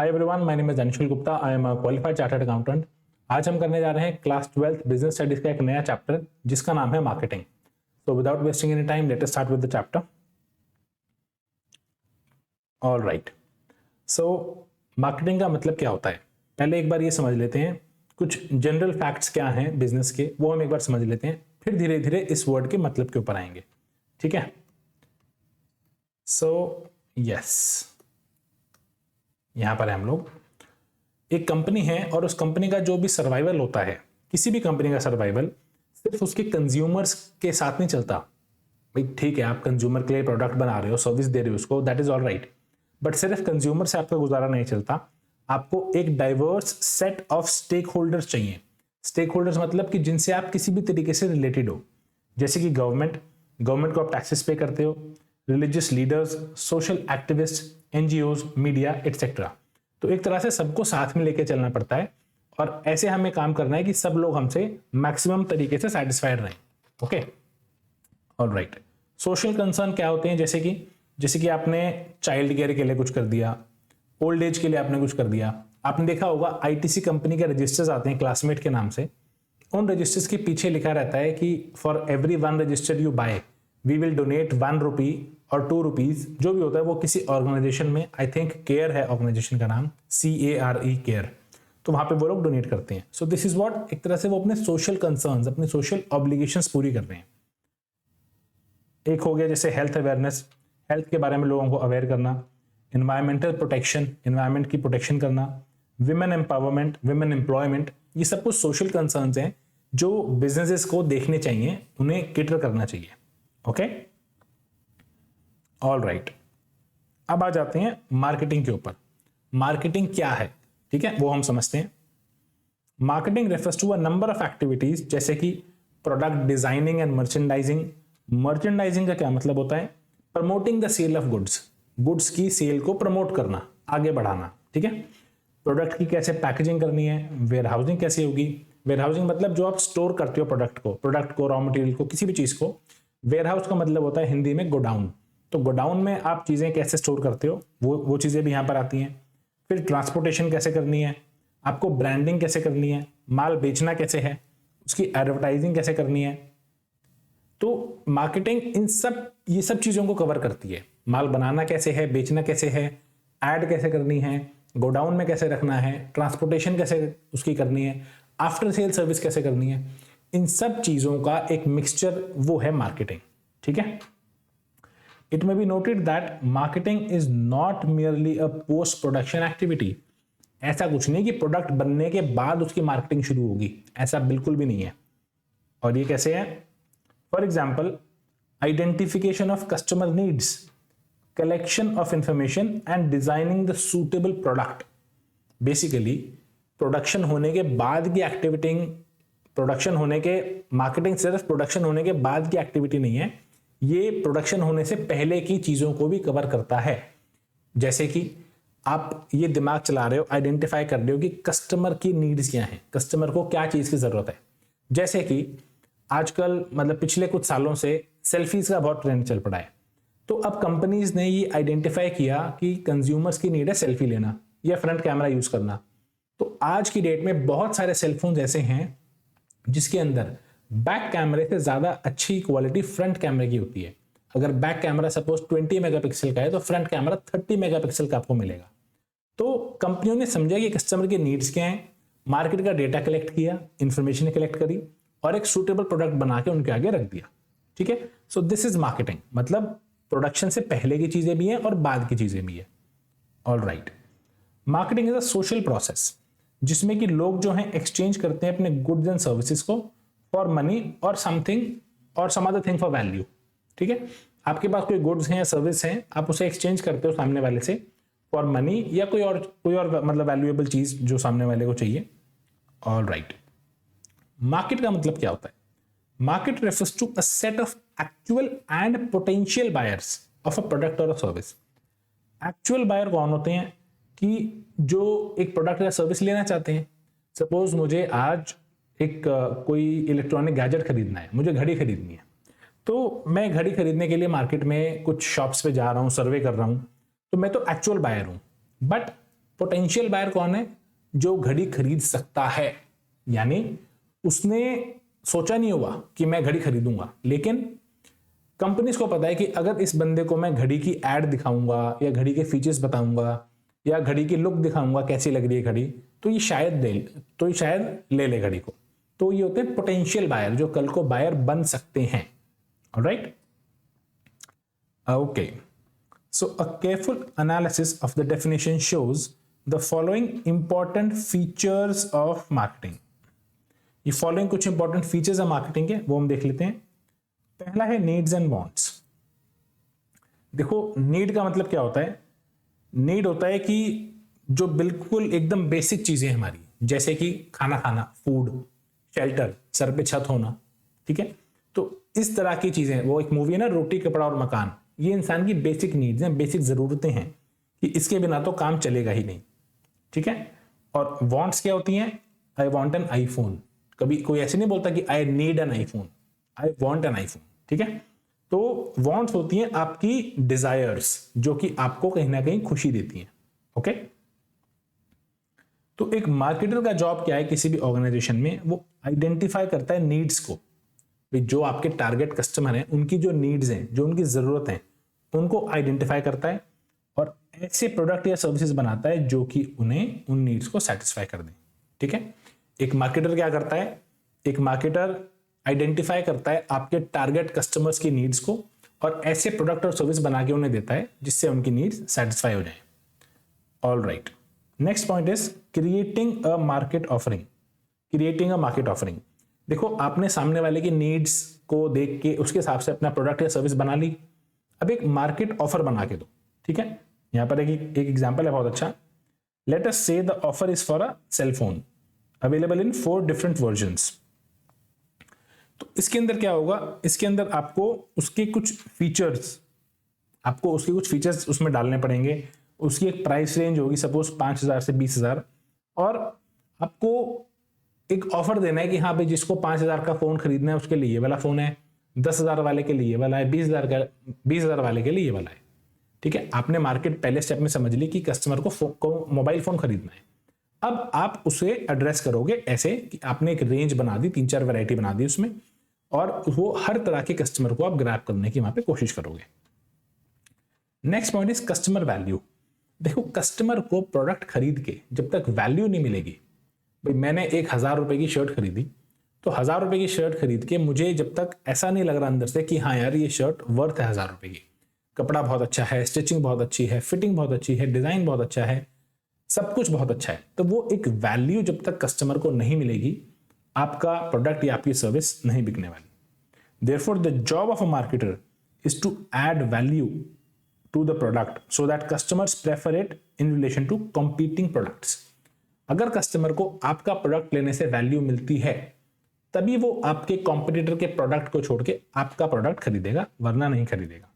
Hi everyone, my name is Anshul Gupta. I am a qualified chartered accountant. आज हम करने जा रहे हैं क्लास 12th बिजनेस स्टडीज का एक नया चैप्टर जिसका नाम है marketing. So without wasting any time let us start with the chapter. All right, so marketing का मतलब क्या होता है, पहले एक बार ये समझ लेते हैं। कुछ जनरल फैक्ट्स क्या हैं बिजनेस के, वो हम एक बार समझ लेते हैं, फिर धीरे धीरे इस वर्ड के मतलब के ऊपर आएंगे। ठीक है, सो यस, यहां पर है हम लोग। एक कंपनी है और उस कंपनी का जो भी सर्वाइवल होता है, किसी भी कंपनी का सर्वाइवल सिर्फ उसके कंज्यूमर्स के साथ नहीं चलता। भाई ठीक है, आप कंज्यूमर के लिए प्रोडक्ट बना रहे हो, सर्विस दे रहे हो उसको, that is all right, but सिर्फ कंज्यूमर से आपका गुजारा नहीं चलता। आपको एक diverse set of stakeholders चाहिए। स्टेक होल्डर्स मतलब कि जिनसे आप किसी भी तरीके से रिलेटेड हो, जैसे कि गवर्नमेंट को आप टैक्सेस पे करते हो, religious leaders, social activist, NGOs, media etcetera. तो एक तरह से सबको साथ में लेके चलना पड़ता है और ऐसे हमें काम करना है कि सब लोग हमसे मैक्सिमम तरीके से सेटिस्फाइड रहें। Okay, alright. सोशल कंसर्न क्या होते हैं, जैसे कि आपने चाइल्ड केयर के लिए कुछ कर दिया, ओल्ड एज के लिए आपने कुछ कर दिया। आपने देखा होगा आईटीसी कंपनी के रजिस्टर्स आते हैं क्लासमेट के नाम से। उन रजिस्टर्स के पीछे लिखा रहता है कि for every 1 register you buy we will donate 1 rupee और 2 रुपीज, जो भी होता है वो किसी ऑर्गेनाइजेशन में, आई थिंक केयर है ऑर्गेनाइजेशन का नाम, CARE केयर, तो वहां पे वो लोग डोनेट करते हैं। सो दिस इज व्हाट, एक तरह से वो अपने सोशल कंसर्न्स, अपने सोशल ऑब्लिगेशंस पूरी कर रहे हैं। एक हो गया जैसे हेल्थ अवेयरनेस, हेल्थ के बारे में लोगों को अवेयर करना, एनवायरमेंटल प्रोटेक्शन, एनवायरमेंट की प्रोटेक्शन करना, विमेन एम्पावरमेंट, विमेन एम्प्लॉयमेंट, ये सब कुछ सोशल कंसर्न्स हैं जो बिजनेसेस को देखने चाहिए, उन्हें केटर करना चाहिए। Okay, all right. अब आ जाते हैं मार्केटिंग के ऊपर। मार्केटिंग क्या है, ठीक है, वो हम समझते हैं। Marketing refers to a number of activities, जैसे कि product designing and merchandising. Merchandising का क्या मतलब होता है, promoting the sale of goods, goods की सेल को प्रमोट करना, आगे बढ़ाना। ठीक है, प्रोडक्ट की कैसे पैकेजिंग करनी है, वेयर हाउसिंग कैसे होगी। वेयर हाउसिंग मतलब जो आप स्टोर करते हो प्रोडक्ट को, रॉ मटेरियल को, किसी भी चीज को। वेयर हाउस का मतलब होता है हिंदी में गोडाउन। तो गोडाउन में आप चीजें कैसे स्टोर करते हो, वो चीजें भी यहां पर आती हैं। फिर ट्रांसपोर्टेशन कैसे करनी है, आपको ब्रांडिंग कैसे करनी है, माल बेचना कैसे है, उसकी एडवर्टाइजिंग कैसे करनी है। तो मार्केटिंग ये सब चीजों को कवर करती है। माल बनाना कैसे है, बेचना कैसे है, ऐड कैसे करनी है, गोडाउन में कैसे रखना है, ट्रांसपोर्टेशन कैसे उसकी करनी है, आफ्टर सेल सर्विस कैसे करनी है। इन सब चीजों का एक मिक्सचर वो है मार्केटिंग। ठीक है, it may be noted that marketing is not merely a post production activity. ऐसा कुछ नहीं कि प्रोडक्ट बनने के बाद उसकी मार्केटिंग शुरू होगी, ऐसा बिल्कुल भी नहीं है। और ये कैसे है, for example identification of customer needs, collection of information and designing the suitable product. Basically production होने के बाद की एक्टिविटी, मार्केटिंग सिर्फ प्रोडक्शन होने के बाद की एक्टिविटी नहीं है, ये प्रोडक्शन होने से पहले की चीजों को भी कवर करता है। जैसे कि आप ये दिमाग चला रहे हो, आइडेंटिफाई कर रहे हो कि कस्टमर की नीड्स क्या हैं, कस्टमर को क्या चीज की जरूरत है। जैसे कि आजकल मतलब पिछले कुछ सालों से सेल्फीज का बहुत ट्रेंड चल पड़ा है। तो अब कंपनीज ने ये आइडेंटिफाई किया कि कंज्यूमर्स की नीड है सेल्फी लेना या फ्रंट कैमरा यूज करना। तो आज की डेट में बहुत सारे सेलफोन्स ऐसे हैं जिसके अंदर बैक कैमरे से ज्यादा अच्छी क्वालिटी फ्रंट कैमरे की होती है। अगर बैक कैमरा सपोज 20 मेगापिक्सल का है तो फ्रंट कैमरा 30 मेगापिक्सल का आपको मिलेगा। तो कंपनियों ने समझा कि कस्टमर के नीड्स क्या हैं, मार्केट का डेटा कलेक्ट किया, इंफॉर्मेशन कलेक्ट करी और एक सूटेबल प्रोडक्ट बना के उनके आगे रख दिया। ठीक है, सो दिस इज मार्केटिंग। मतलब प्रोडक्शन से पहले की चीजें भी हैं और बाद की चीजें भी है। All right, marketing is a social process जिसमें कि लोग जो हैं एक्सचेंज करते हैं अपने गुड्स एंड सर्विसेज को फॉर मनी और समथिंग और some other thing for value. ठीक है, आपके पास कोई गुड्स हैं या सर्विस हैं, आप उसे एक्सचेंज करते हो सामने वाले से फॉर मनी या कोई और मतलब वैल्यूएबल चीज जो सामने वाले को चाहिए। ऑल राइट, मार्केट का मतलब क्या होता है, market refers to a set of actual and potential buyers of a product और अ सर्विस। एक्चुअल बायर कौन होते हैं, कि जो एक प्रोडक्ट या सर्विस लेना चाहते हैं। सपोज मुझे आज एक कोई इलेक्ट्रॉनिक गैजेट खरीदना है, मुझे घड़ी खरीदनी है, तो मैं घड़ी खरीदने के लिए मार्केट में कुछ शॉप्स पे जा रहा हूँ, सर्वे कर रहा हूँ, तो मैं तो एक्चुअल बायर हूँ। बट पोटेंशियल बायर कौन है? जो घड़ी खरीद सकता है, यानी उसने सोचा नहीं हुआ कि मैं घड़ी खरीदूंगा, लेकिन कंपनीज को पता है कि अगर इस बंदे को मैं घड़ी की एड दिखाऊंगा या घड़ी के फीचर्स बताऊंगा या घड़ी की लुक दिखाऊंगा कैसी लग रही है घड़ी, तो ये शायद ले ले घड़ी को। तो ये होते हैं पोटेंशियल बायर, जो कल को बायर बन सकते हैं। Alright, okay, so a careful analysis of the definition shows the following important features of marketing. ये फॉलोइंग कुछ इंपॉर्टेंट फीचर्स है मार्केटिंग के, वो हम देख लेते हैं। पहला है नीड्स एंड वांट्स। देखो, नीड का मतलब क्या होता है? नीड होता है कि जो बिल्कुल एकदम बेसिक चीजें हमारी, जैसे कि खाना खाना, फूड, शेल्टर, सर पे छत होना, ठीक है। तो इस तरह की चीजें, वो एक मूवी है ना, रोटी कपड़ा और मकान, ये इंसान की बेसिक नीड्स हैं, बेसिक जरूरतें हैं कि इसके बिना तो काम चलेगा ही नहीं, ठीक है। और वांट्स क्या होती हैं? I want an iPhone. कभी कोई ऐसे नहीं बोलता कि I need an iPhone, I want an iPhone, ठीक है। तो वांट्स होती हैं आपकी डिजायर्स, जो कि आपको कहीं ना कहीं खुशी देती हैं। ओके, तो एक मार्केटर का जॉब क्या है किसी भी ऑर्गेनाइजेशन में? वो आइडेंटिफाई करता है नीड्स को, जो आपके टारगेट कस्टमर हैं उनकी जो नीड्स हैं, जो उनकी जरूरत है, उनको आइडेंटिफाई करता है और ऐसे प्रोडक्ट या सर्विसेज बनाता है जो कि उन्हें उन नीड्स को सेटिस्फाई कर दें, ठीक है। एक मार्केटर क्या करता है? एक मार्केटर आइडेंटिफाई करता है आपके टारगेट कस्टमर्स की नीड्स को और ऐसे प्रोडक्ट और सर्विस बना के उन्हें देता है जिससे उनकी नीड्स सेटिस्फाई हो जाए। All right, next point is creating a market offering. Creating a market offering, देखो आपने सामने वाले की नीड्स को देख के उसके हिसाब से अपना प्रोडक्ट या सर्विस बना ली। अब एक मार्केट ऑफर बना के दो, ठीक है। यहां पर एक एग्जांपल है बहुत अच्छा। Let us say the offer is for a cell phone available in 4 different versions. तो इसके अंदर क्या होगा? इसके अंदर आपको उसके कुछ फीचर्स उसमें डालने पड़ेंगे। उसकी एक प्राइस रेंज होगी, सपोज 5,000 से 20,000, और आपको एक ऑफर देना है कि हाँ भाई, जिसको 5,000 का फोन खरीदना है उसके लिए ये वाला फोन है, 10,000 वाले के लिए ये वाला है, 20,000 वाले के लिए ये वाला है, ठीक है। आपने मार्केट पहले स्टेप में समझ ली कि कस्टमर को मोबाइल फोन खरीदना है। अब आप उसे एड्रेस करोगे ऐसे कि आपने एक रेंज बना दी, 3-4 वैरायटी बना दी उसमें, और वो हर तरह के कस्टमर को आप ग्रैब करने की वहां पे कोशिश करोगे। Next point is customer value. देखो, कस्टमर को प्रोडक्ट खरीद के जब तक वैल्यू नहीं मिलेगी, भाई मैंने 1,000 रुपए की शर्ट खरीदी, तो 1,000 रुपए की शर्ट खरीद के मुझे जब तक ऐसा नहीं लग रहा अंदर से कि हाँ यार ये शर्ट वर्थ है 1,000 रुपए की, कपड़ा बहुत अच्छा है, स्टिचिंग बहुत अच्छी है, फिटिंग बहुत अच्छी है, डिजाइन बहुत अच्छा है, सब कुछ बहुत अच्छा है, तो वो एक वैल्यू जब तक कस्टमर को नहीं मिलेगी, आपका प्रोडक्ट या आपकी सर्विस नहीं बिकने वाली। Therefore the job of a marketer is to add value to the product so that customers prefer it in relation to competing products. अगर कस्टमर को आपका प्रोडक्ट लेने से वैल्यू मिलती है, तभी वो आपके कॉम्पिटिटर के प्रोडक्ट को छोड़ के आपका प्रोडक्ट खरीदेगा, वरना नहीं खरीदेगा।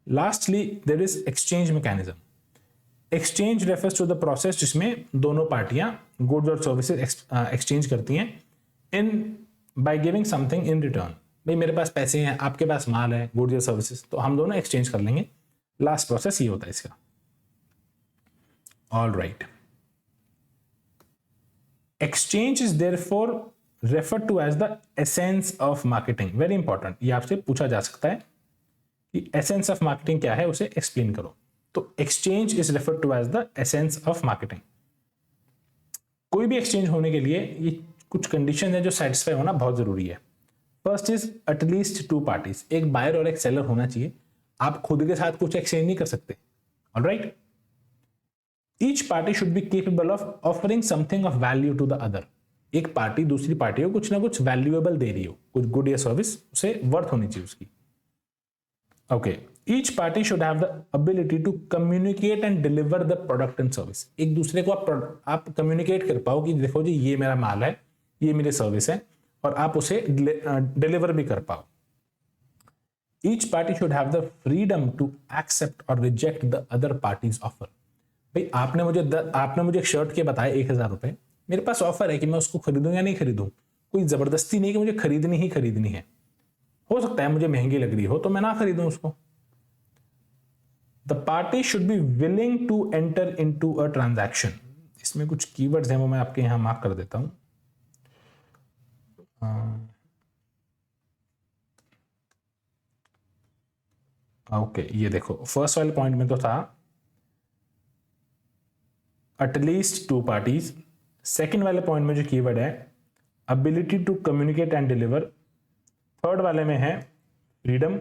Lastly there is exchange mechanism. Exchange refers to the process जिसमें दोनों पार्टियां गुड्स और सर्विसेज एक्सचेंज करती हैं in by giving something in return. भाई मेरे पास पैसे हैं, आपके पास माल है, गुड्स या सर्विसेज, तो हम दोनों एक्सचेंज कर लेंगे। लास्ट प्रोसेस ये होता है इसका। All right, exchange is therefore referred to as the essence of marketing. Very important, ये आपसे पूछा जा सकता है कि एसेंस ऑफ मार्केटिंग क्या है, उसे एक्सप्लेन करो। तो exchange is referred to as the essence of marketing. कोई भी एक्सचेंज होने के लिए ये कुछ कंडीशन है जो सेटिस्फाई होना बहुत जरूरी है। फर्स्ट इज एटलीस्ट 2 पार्टीज, एक बायर और एक सेलर होना चाहिए। आप खुद के साथ कुछ एक्सचेंज नहीं कर सकते। Alright, each party should be capable of offering something of value to the other. एक पार्टी दूसरी पार्टी को कुछ ना कुछ वैल्यूएबल दे रही हो, कुछ गुड या सर्विस उसे वर्थ होनी चाहिए उसकी। Okay, each party should have the ability to communicate and deliver the product and service. एक दूसरे को आप कम्युनिकेट कर पाओ कि देखो जी ये मेरा माल है, ये मेरी सर्विस है, और आप उसे डिलीवर भी कर पाओ। Each party should have the freedom to accept और reject the other party's offer. भाई आपने मुझे एक शर्ट के बताए 1,000 रुपए, मेरे पास ऑफर है कि मैं उसको खरीदूं या नहीं खरीदूं। कोई जबरदस्ती नहीं कि मुझे खरीदनी ही खरीदनी है। हो सकता है मुझे महंगी लग रही हो तो मैं ना खरीदूं उसको। The party should be willing to enter into a transaction. इसमें कुछ कीवर्ड्स हैं वो मैं आपके यहां मार्क कर देता हूं। ओके, ये देखो फर्स्ट वाले पॉइंट में तो था एटलीस्ट टू पार्टीज। सेकेंड वाले पॉइंट में जो कीवर्ड है ability to communicate and deliver. Third वाले में है फ्रीडम।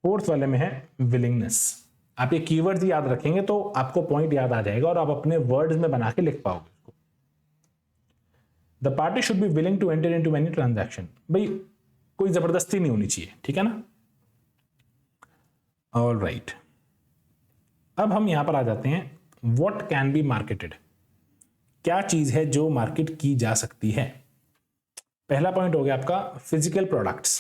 फोर्थ वाले में है विलिंगनेस। आप ये कीवर्ड्स याद रखेंगे तो आपको पॉइंट याद आ जाएगा और आप अपने वर्ड्स में बना के लिख पाओगे इसको। The party should be willing to enter into any transaction. भाई कोई जबरदस्ती नहीं होनी चाहिए, ठीक है ना। ऑल राइट, अब हम यहां पर आ जाते हैं व्हाट कैन बी मार्केटेड। क्या चीज है जो मार्केट की जा सकती है। पहला पॉइंट हो गया आपका फिजिकल प्रोडक्ट्स।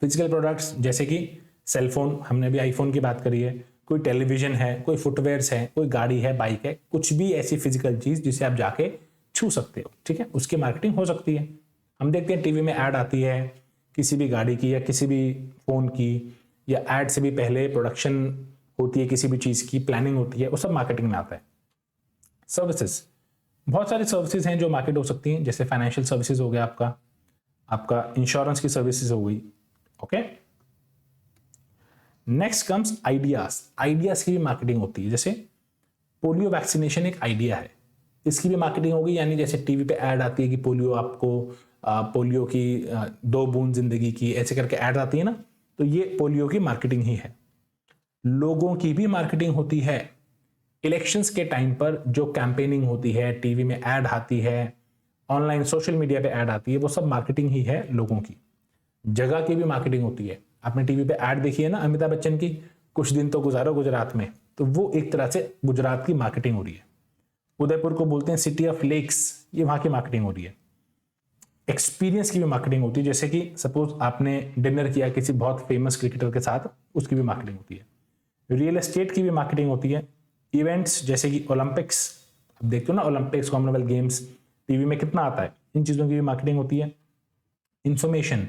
फिजिकल प्रोडक्ट्स जैसे कि सेलफोन, हमने अभी आईफोन की बात करी है, कोई टेलीविजन है, कोई फुटवेयर्स है, कोई गाड़ी है, बाइक है, कुछ भी ऐसी फिजिकल चीज जिसे आप जाके छू सकते हो, ठीक है, उसकी मार्केटिंग हो सकती है। हम देखते हैं टीवी में ऐड आती है किसी भी गाड़ी की या किसी भी फोन की, या ऐड से भी पहले प्रोडक्शन होती है किसी भी चीज की, प्लानिंग होती है, वो सब मार्केटिंग में आता है। सर्विसेज, बहुत सारी सर्विसेज हैं जो मार्केट हो सकती हैं, जैसे फाइनेंशियल सर्विसेज हो गया आपका इंश्योरेंस की सर्विसेज हो गई। Okay, next comes ideas. Ideas की भी मार्केटिंग होती है, जैसे पोलियो वैक्सीनेशन एक आइडिया है, इसकी भी मार्केटिंग होगी। यानी जैसे टीवी पे ऐड आती है कि पोलियो आपको पोलियो की 2 बूंद जिंदगी की, ऐसे करके ऐड आती है ना, तो ये पोलियो की मार्केटिंग ही है। लोगों की भी मार्केटिंग होती है। इलेक्शंस के टाइम पर जो कैंपेनिंग होती है, टीवी में ऐड आती है, ऑनलाइन सोशल मीडिया पे ऐड आती है, वो सब मार्केटिंग ही है लोगों की। जगह की भी मार्केटिंग होती है। आपने टीवी पे ऐड देखी है ना अमिताभ बच्चन की, कुछ दिन तो गुजारो गुजरात में, तो वो एक तरह से गुजरात की मार्केटिंग हो रही है। उदयपुर को बोलते हैं सिटी ऑफ लेक्स, ये वहां की मार्केटिंग हो रही है। एक्सपीरियंस की भी मार्केटिंग होती है, जैसे कि सपोज आपने डिनर किया किसी बहुत फेमस क्रिकेटर के साथ, उसकी भी मार्केटिंग होती है। रियल एस्टेट की भी मार्केटिंग होती है। इवेंट्स जैसे कि ओलंपिक्स, अब देखते हो ना ओलंपिक्स, कॉमनवेल्थ गेम्स, टीवी में कितना आता है, इन चीजों की भी मार्केटिंग होती है। इंफॉर्मेशन,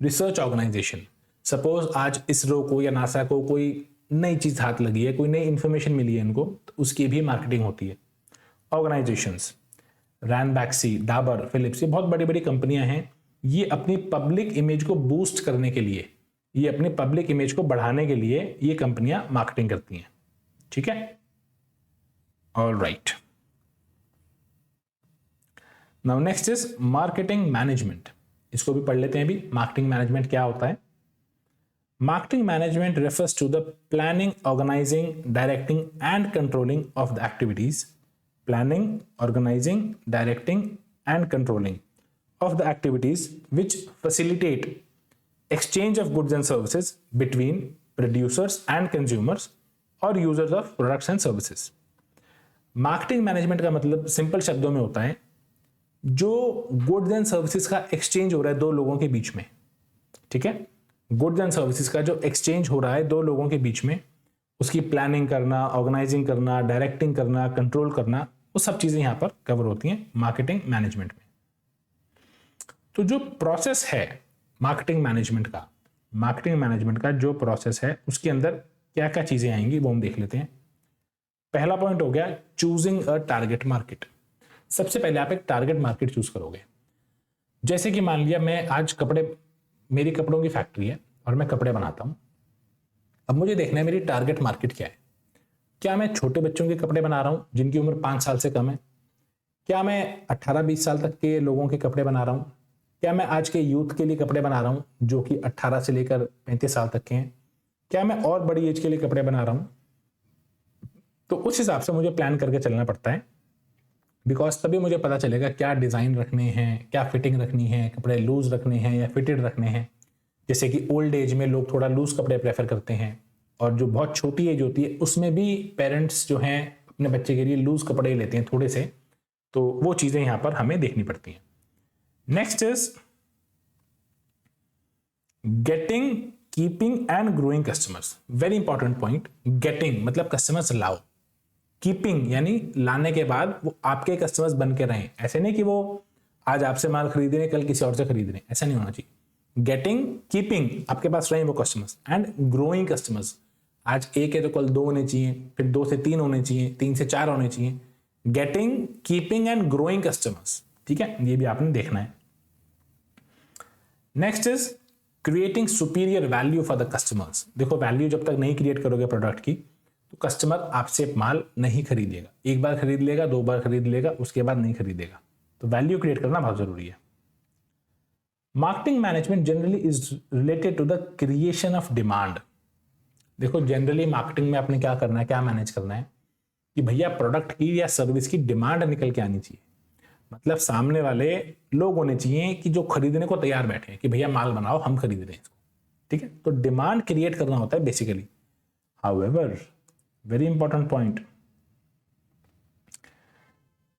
रिसर्च ऑर्गेनाइजेशन, सपोज आज इसरो को या नासा को कोई नई चीज हाथ लगी है, कोई नई इंफॉर्मेशन मिली है इनको, तो उसकी भी मार्केटिंग होती है। ऑर्गेनाइजेशंस, रैनबैक्सी, डाबर, फिलिप्स, ये बहुत बड़ी बड़ी कंपनियां हैं। ये अपनी पब्लिक इमेज को बूस्ट करने के लिए, ये अपनी पब्लिक इमेज को बढ़ाने के लिए ये कंपनियां मार्केटिंग करती हैं, ठीक है। All right, now next is marketing management. इसको भी पढ़ लेते हैं अभी। मार्केटिंग मैनेजमेंट क्या होता है। Marketing management refers to the planning, organizing, directing and controlling of the activities. Planning, organizing, directing and controlling of the activities which facilitate exchange of goods and services between producers and consumers or users of products and services. Marketing management का मतलब simple शब्दों में होता है जो goods and services का exchange हो रहा है दो लोगों के बीच में, ठीक है। गुड्स एंड सर्विसेज का जो एक्सचेंज हो रहा है दो लोगों के बीच में, उसकी प्लानिंग करना, ऑर्गेनाइजिंग करना, डायरेक्टिंग करना, कंट्रोल करना, वो सब चीजें यहां पर कवर होती हैं मार्केटिंग मैनेजमेंट में। तो जो प्रोसेस है मार्केटिंग मैनेजमेंट का जो प्रोसेस है, उसके अंदर क्या क्या चीजें आएंगी वो हम देख लेते हैं। पहला पॉइंट हो गया चूजिंग अ टारगेट मार्केट। सबसे पहले आप एक टारगेट मार्केट चूज करोगे। जैसे कि मान लिया मैं आज मेरी कपड़ों की फैक्ट्री है और मैं कपड़े बनाता हूं। अब मुझे देखना है मेरी टारगेट मार्केट क्या है। क्या मैं छोटे बच्चों के कपड़े बना रहा हूं जिनकी उम्र 5 साल से कम है? क्या मैं 18-20 साल तक के लोगों के कपड़े बना रहा हूं? क्या मैं आज के यूथ के लिए कपड़े बना रहा हूं जो कि 18 से लेकर 35 साल तक के हैं? क्या मैं और बड़ी एज के लिए कपड़े बना रहा हूं? तो उस हिसाब से मुझे प्लान करके चलना पड़ता है, बिकॉज तभी मुझे पता चलेगा क्या डिज़ाइन रखने हैं, क्या फिटिंग रखनी है, कपड़े लूज रखने हैं या फिटेड रखने हैं। जैसे कि ओल्ड एज में लोग थोड़ा लूज कपड़े प्रेफर करते हैं, और जो बहुत छोटी एज होती है उसमें भी पेरेंट्स जो हैं अपने बच्चे के लिए लूज कपड़े लेते हैं थोड़े से। तो वो चीज़ें यहाँ पर हमें देखनी पड़ती हैं। Next is getting, keeping and growing customers. Very important point. Getting मतलब कस्टमर्स लाओ, कीपिंग यानी लाने के बाद वो आपके कस्टमर्स बन के रहें। ऐसे नहीं कि वो आज आपसे माल खरीद रहे हैं कल किसी और से खरीद रहे हैं, ऐसा नहीं होना चाहिए। गेटिंग, कीपिंग, आपके पास रहें वो कस्टमर्स, एंड ग्रोइंग कस्टमर्स, आज एक है तो कल दो होने चाहिए, फिर दो से तीन होने चाहिए, तीन से चार होने चाहिए। Getting, keeping and growing customers, ठीक है, ये भी आपने देखना है। Next is creating superior value for the customers. देखो वैल्यू जब तक नहीं क्रिएट करोगे प्रोडक्ट की तो कस्टमर आपसे माल नहीं खरीदेगा। एक बार खरीद लेगा, दो बार खरीद लेगा, उसके बाद नहीं खरीदेगा। तो वैल्यू क्रिएट करना बहुत जरूरी है। Marketing management generally is related to the creation of demand. देखो जनरली मार्केटिंग में आपने क्या करना है, क्या मैनेज करना है कि भैया प्रोडक्ट की या सर्विस की डिमांड निकल के आनी चाहिए। मतलब सामने वाले लोग होने चाहिए कि जो खरीदने को तैयार बैठे हैं कि भैया माल बनाओ, हम खरीद रहे हैं इसको, ठीक है। तो डिमांड क्रिएट करना होता है basically. However, very important point,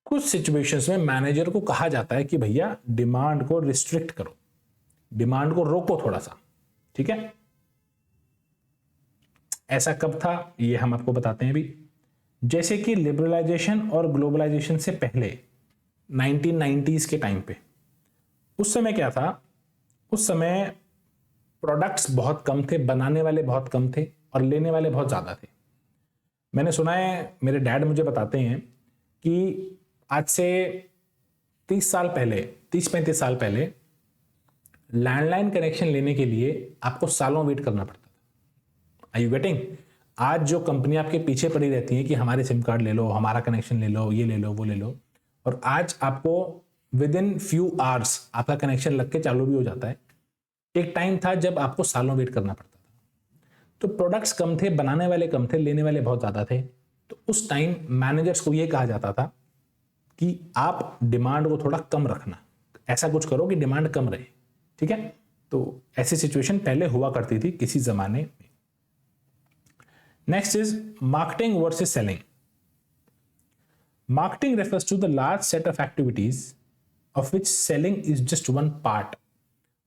कुछ सिचुएशंस में मैनेजर को कहा जाता है कि भैया डिमांड को रिस्ट्रिक्ट करो, डिमांड को रोको थोड़ा सा, ठीक है। ऐसा कब था ये हम आपको बताते हैं अभी। जैसे कि लिबरलाइजेशन और ग्लोबलाइजेशन से पहले 1990s के टाइम पे, उस समय क्या था, उस समय प्रोडक्ट्स बहुत कम थे, बनाने वाले बहुत कम थे और लेने वाले बहुत ज़्यादा थे। मैंने सुना है, मेरे डैड मुझे बताते हैं कि आज से 30 साल पहले, 30-35 साल पहले लैंडलाइन कनेक्शन लेने के लिए आपको सालों वेट करना पड़ता था। Are you getting? आज जो कंपनी आपके पीछे पड़ी रहती है कि हमारे सिम कार्ड ले लो, हमारा कनेक्शन ले लो, ये ले लो, वो ले लो, और आज आपको विद इन फ्यू आवर्स आपका कनेक्शन लग के चालू भी हो जाता है। एक टाइम था जब आपको सालों वेट करना पड़ता था। तो प्रोडक्ट्स कम थे, बनाने वाले कम थे, लेने वाले बहुत ज़्यादा थे। तो उस टाइम मैनेजर्स को ये कहा जाता था कि आप डिमांड को थोड़ा कम रखना, ऐसा कुछ करो कि डिमांड कम रहे, ठीक है। तो ऐसी सिचुएशन पहले हुआ करती थी किसी जमाने में। Next is marketing versus selling. Marketing refers to the large set of activities of which selling is just one part.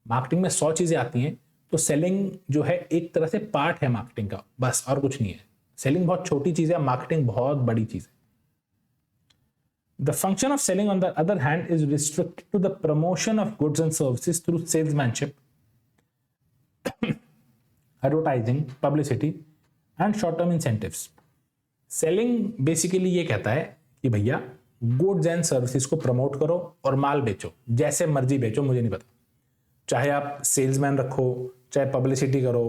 Marketing में 100 चीजें आती हैं, तो सेलिंग जो है एक तरह से पार्ट है मार्केटिंग का, बस और कुछ नहीं है। सेलिंग बहुत छोटी चीज है, मार्केटिंग बहुत बड़ी चीज है। The function of selling, on the other hand, is restricted to the promotion of goods and services through salesmanship, advertising, publicity, and short-term incentives. Selling basically ये कहता है कि भैया goods and services को प्रमोट करो और माल बेचो, जैसे मर्जी बेचो, मुझे नहीं पता। चाहे आप सेल्समैन रखो, चाहे पब्लिसिटी करो,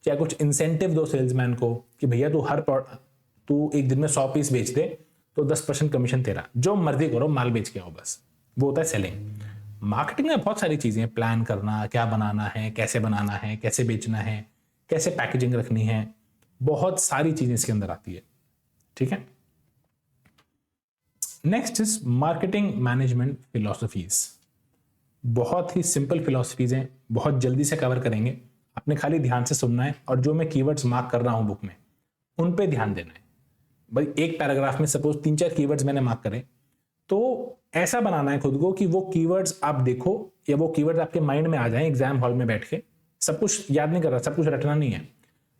चाहे कुछ इंसेंटिव दो सेल्समैन को कि भैया तू एक दिन में 100 पीस बेच दे तो 10% कमीशन तेरा, जो मर्जी करो, माल बेच के आओ, बस। वो होता है सेलिंग। मार्केटिंग में बहुत सारी चीजें, प्लान करना, क्या बनाना है, कैसे बनाना है, कैसे बेचना है, कैसे पैकेजिंग रखनी है, बहुत सारी चीजें इसके अंदर आती है, ठीक है। Next is marketing management philosophies. बहुत ही सिंपल फिलॉसफीज हैं, बहुत जल्दी से कवर करेंगे, आपने खाली ध्यान से सुनना है और जो मैं कीवर्ड्स मार्क कर रहा हूं बुक में उन पे ध्यान देना है। भाई एक पैराग्राफ में सपोज 3-4 कीवर्ड्स मैंने मार्क करे, तो ऐसा बनाना है खुद को कि वो कीवर्ड्स आप देखो या वो कीवर्ड्स आपके माइंड में आ जाएं एग्जाम हॉल में बैठ के। सब कुछ याद नहीं कर रहा, सब कुछ रटना नहीं है,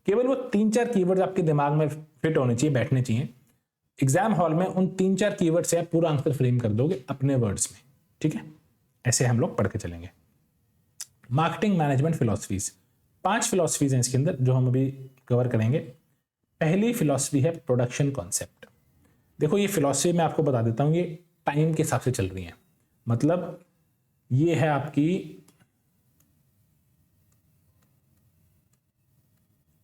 केवल वो 3-4 कीवर्ड्स आपके दिमाग में फिट होने चाहिए, बैठने चाहिए। एग्जाम हॉल में उन 3-4 कीवर्ड से आप पूरा आंसर फ्रेम कर दोगे अपने वर्ड्स में, ठीक है। ऐसे हम लोग पढ़ के चलेंगे। मार्केटिंग मैनेजमेंट फिलॉसफीज, 5 फिलॉसफीज हैं इसके अंदर जो हम अभी कवर करेंगे। पहली फिलॉसफी है प्रोडक्शन कॉन्सेप्ट। देखो ये फिलॉसफी मैं आपको बता देता हूं, ये टाइम के हिसाब से चल रही है। मतलब ये है आपकी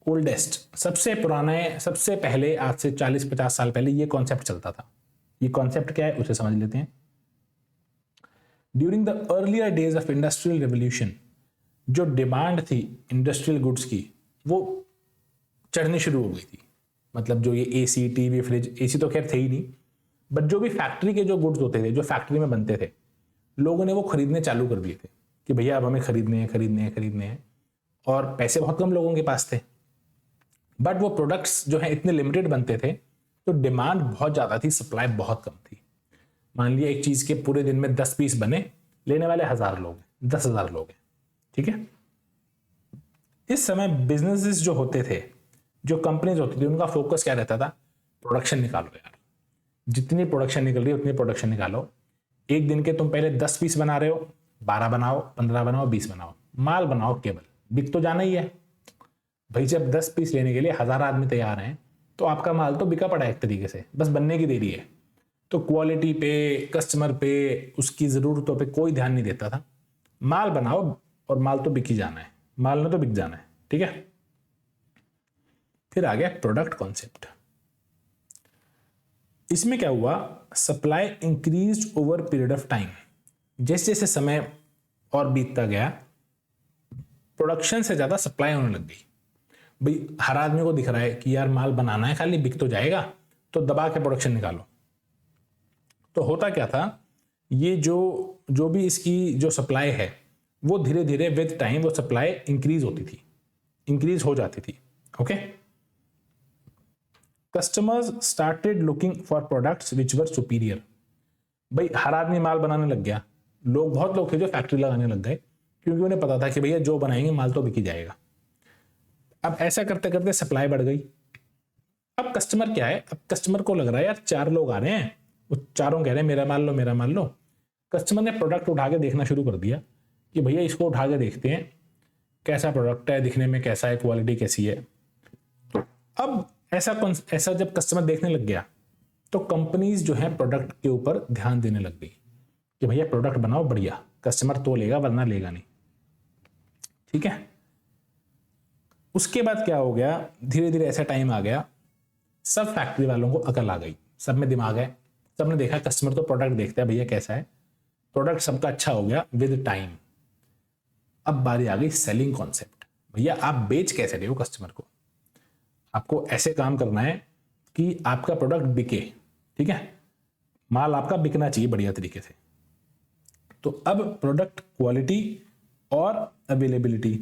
ओल्डेस्ट, सबसे पुराना, सबसे पहले, आज से 40-50 साल पहले ये कॉन्सेप्ट चलता था। ये कॉन्सेप्ट क्या है उसे समझ लेते हैं। During the earlier days of industrial revolution, जो डिमांड थी इंडस्ट्रियल गुड्स की वो चढ़नी शुरू हो गई थी। मतलब जो ये एसी, टीवी, फ्रिज, एसी तो खैर थे ही नहीं, बट जो भी फैक्ट्री के जो गुड्स होते थे, जो फैक्ट्री में बनते थे, लोगों ने वो खरीदने चालू कर दिए थे कि भैया अब हमें खरीदने हैं। और पैसे बहुत कम लोगों के पास थे, बट वो प्रोडक्ट्स जो है इतने लिमिटेड बनते थे तो डिमांड बहुत ज़्यादा थी, सप्लाई बहुत कम थी। मान लिया एक चीज़ के पूरे दिन में 10 पीस बने, लेने वाले 1000 लोग हैं, 10,000 लोग हैं, ठीक है। इस समय बिजनेसेस जो होते थे, जो कंपनीज होती थी, उनका फोकस क्या रहता था? प्रोडक्शन निकालो यार, जितनी प्रोडक्शन निकल रही है उतनी प्रोडक्शन निकालो। एक दिन के तुम पहले 10 पीस बना रहे हो, 12 बनाओ, 15 बनाओ, 20 बनाओ, माल बनाओ, केवल बिक तो जाना ही है। भाई जब 10 पीस लेने के लिए 1000 आदमी तैयार हैं तो आपका माल तो बिका पड़ा है एक तरीके से, बस बनने की देरी है। तो क्वालिटी पे, कस्टमर पे, उसकी ज़रूरतों पे कोई ध्यान नहीं देता था। माल बनाओ और माल तो बिक ही जाना है, माल ने तो बिक जाना है, ठीक है। फिर आ गया प्रोडक्ट कॉन्सेप्ट। इसमें क्या हुआ, supply increase over period of time. जैसे जैसे समय और बीतता गया, प्रोडक्शन से ज़्यादा सप्लाई होने लग गई। भाई हर आदमी को दिख रहा है कि यार माल बनाना है, खाली बिक तो जाएगा, तो दबा के प्रोडक्शन निकालो। तो होता क्या था, ये जो भी इसकी जो सप्लाई है वो धीरे धीरे विद टाइम वो सप्लाई इंक्रीज होती थी, इंक्रीज हो जाती थी। Okay, customers started looking for products which were superior. भाई हर आदमी माल बनाने लग गया, बहुत लोग थे जो फैक्ट्री लगाने लग गए, क्योंकि उन्हें पता था कि भैया जो बनाएंगे माल तो बिक ही जाएगा। अब ऐसा करते करते सप्लाई बढ़ गई। अब कस्टमर क्या है, अब कस्टमर को लग रहा है यार 4 लोग आ रहे हैं, वो चारों कह रहे हैं मेरा माल लो मेरा माल लो। कस्टमर ने प्रोडक्ट उठा के देखना शुरू कर दिया कि भैया इसको उठा के देखते हैं कैसा प्रोडक्ट है, दिखने में कैसा है, क्वालिटी कैसी है। तो अब ऐसा जब कस्टमर देखने लग गया तो कंपनीज जो है प्रोडक्ट के ऊपर ध्यान देने लग गई कि भैया प्रोडक्ट बनाओ बढ़िया, कस्टमर तो लेगा वरना लेगा नहीं, ठीक है। उसके बाद क्या हो गया, धीरे धीरे ऐसा टाइम आ गया, सब फैक्ट्री वालों को अकल आ गई, सब में दिमाग है, सबने देखा कस्टमर तो प्रोडक्ट देखता है भैया कैसा है, प्रोडक्ट सबका अच्छा हो गया विद टाइम। अब बारी आ गई सेलिंग कॉन्सेप्ट। भैया आप बेच कैसे रहे हो कस्टमर को, आपको ऐसे काम करना है कि आपका प्रोडक्ट बिके, ठीक है, माल आपका बिकना चाहिए बढ़िया तरीके से। तो अब प्रोडक्ट क्वालिटी और अवेलेबिलिटी,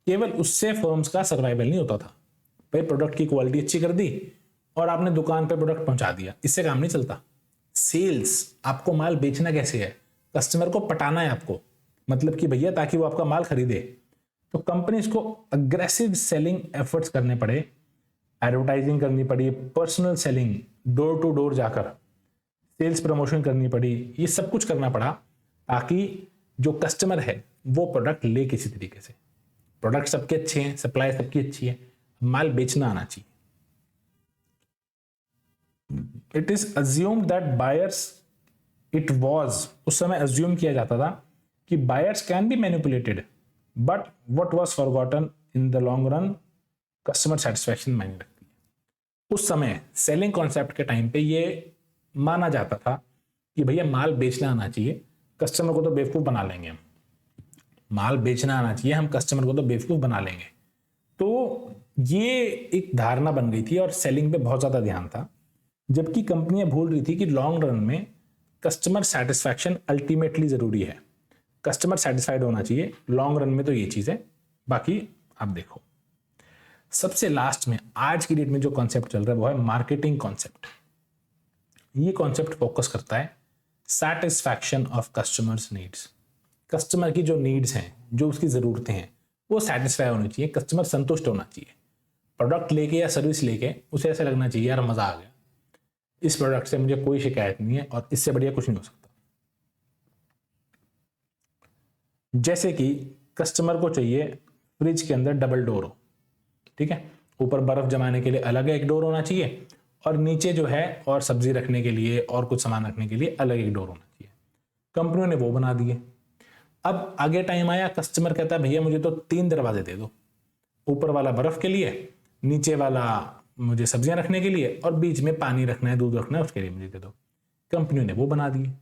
केवल उससे फर्म्स का सर्वाइवल नहीं होता था। भाई प्रोडक्ट की क्वालिटी अच्छी कर दी और आपने दुकान पे प्रोडक्ट पहुंचा दिया, इससे काम नहीं चलता। सेल्स, आपको माल बेचना कैसे है, कस्टमर को पटाना है आपको, मतलब कि भैया ताकि वो आपका माल खरीदे। तो कंपनीज को अग्रेसिव सेलिंग एफर्ट्स करने पड़े, एडवर्टाइजिंग करनी पड़ी, personal selling, door to door जाकर सेल्स प्रमोशन करनी पड़ी, ये सब कुछ करना पड़ा ताकि जो कस्टमर है वो प्रोडक्ट ले किसी तरीके से। प्रोडक्ट सबके अच्छे हैं, सप्लाई सबकी अच्छी है, माल बेचना आना चाहिए। It is assumed that buyers, it was, उस समय अज्यूम किया जाता था कि buyers can be manipulated, but what was forgotten in the long run, customer satisfaction मायने रखती है। उस समय सेलिंग कॉन्सेप्ट के टाइम पे ये माना जाता था कि भैया माल बेचना आना चाहिए, कस्टमर को तो बेवकूफ बना लेंगे हम, माल बेचना आना चाहिए, हम कस्टमर को तो बेवकूफ बना लेंगे। तो ये एक धारणा बन गई थी और सेलिंग पे बहुत ज्यादा ध्यान था, जबकि कंपनियां भूल रही थी कि लॉन्ग रन में कस्टमर सेटिस्फैक्शन अल्टीमेटली जरूरी है, कस्टमर सेटिस्फाइड होना चाहिए लॉन्ग रन में। तो ये चीज है, बाकी आप देखो। सबसे लास्ट में आज की डेट में जो कॉन्सेप्ट चल रहा है वो है मार्केटिंग कॉन्सेप्ट। ये कॉन्सेप्ट फोकस करता है satisfaction of customers needs. Customer की जो नीड्स हैं, जो उसकी ज़रूरतें हैं, वो सेटिस्फाई होनी चाहिए, कस्टमर संतुष्ट होना चाहिए। प्रोडक्ट लेके या सर्विस लेके उसे ऐसा लगना चाहिए यार मज़ा आ गया, इस प्रोडक्ट से मुझे कोई शिकायत नहीं है और इससे बढ़िया कुछ नहीं हो सकता। जैसे कि कस्टमर को चाहिए फ्रिज के अंदर डबल डोर हो, ठीक है, ऊपर बर्फ जमाने के लिए अलग एक डोर होना चाहिए और नीचे जो है और सब्जी रखने के लिए और कुछ सामान रखने के लिए अलग एक डोर होना चाहिए। कंपनियों ने वो बना दिए। अब आगे टाइम आया, कस्टमर कहता है भैया मुझे तो 3 दरवाजे दे दो, ऊपर वाला बर्फ के लिए, नीचे वाला मुझे सब्जियां रखने के लिए और बीच में पानी रखना है, दूध रखना है, उसके लिए मुझे दे दो। कंपनियों ने वो बना दिए।